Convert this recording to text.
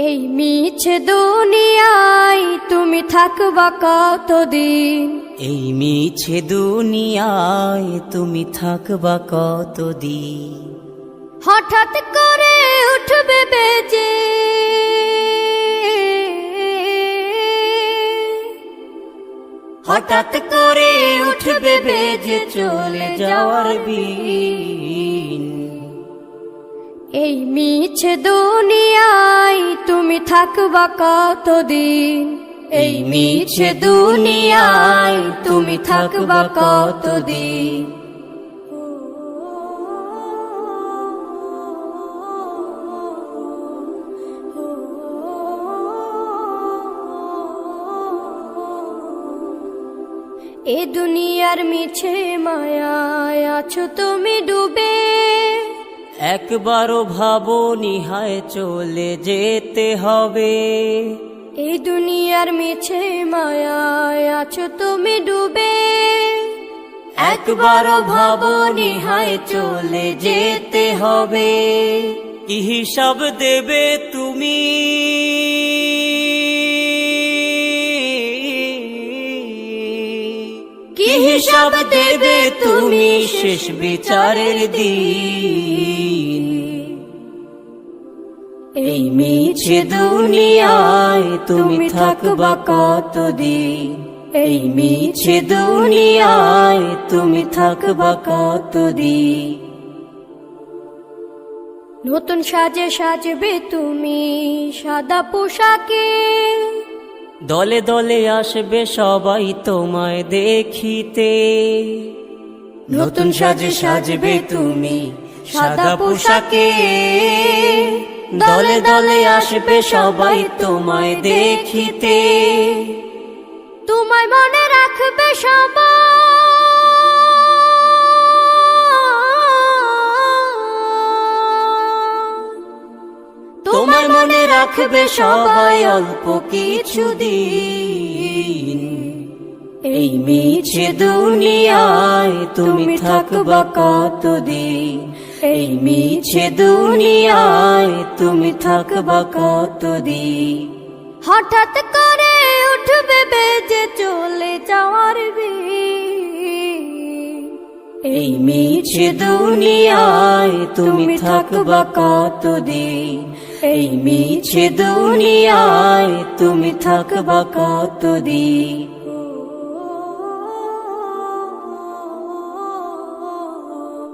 এই মিছে দুনিয়ায় তুমি থাকবা কতদিন? এই মিছে দুনিয়ায় তুমি থাকবা কতদিন? হঠাৎ করে উঠবে বেজে হঠাৎ করে উঠবে বেজে চলে যাওয়ার বিন। এই মিছে দুনিয়ায় তুমি থাকবা কতদিন? এই মিছে দুনিয়ায় তুমি থাকবা কতদিন? এ দুনিয়ার মিছে মায়ায় আছো তুমি ডুবে, একবারও ভাবনি হায় চলে যেতে হবে। এই দুনিয়ার মিছে মায়ায় আছো তুমি ডুবে, একবারও ভাবনি হায় চলে যেতে হবে। কি হিসাব দেবে তুমি? কি হিসাব দেবে তুমি শেষ বিচারের দিন? এই মিছে দুনিয়ায় তুমি থাকবা কতদিন? এই মিছে দুনিয়ায় তুমি থাকবা কতদিন? নতুন সাজে সাজবে তুমি সাদা পোশাকে, দলে দলে আসবে সবাই তোমায় দেখিতে। নতুন সাজে সাজবে তুমি সাদা পোশাকে, দলে দলে আসবে সবাই তোমায় দেখিতে। তোমায় মনে রাখবে সবাই, তোমায় মনে রাখবে সবাই অল্প কিছুদিন। এই মিছে দুনিয়ায় তুমি থাকবা কতদিন? এই মিছে দুনিয়ায় তুমি থাকবা কতদিন? হঠাৎ করে উঠবে বেজে চলে যাওয়ার বিন। এই মিছে দুনিয়ায় তুমি থাকবা কতদিন? এই মিছে দুনিয়ায় তুমি থাকবা কতদিন?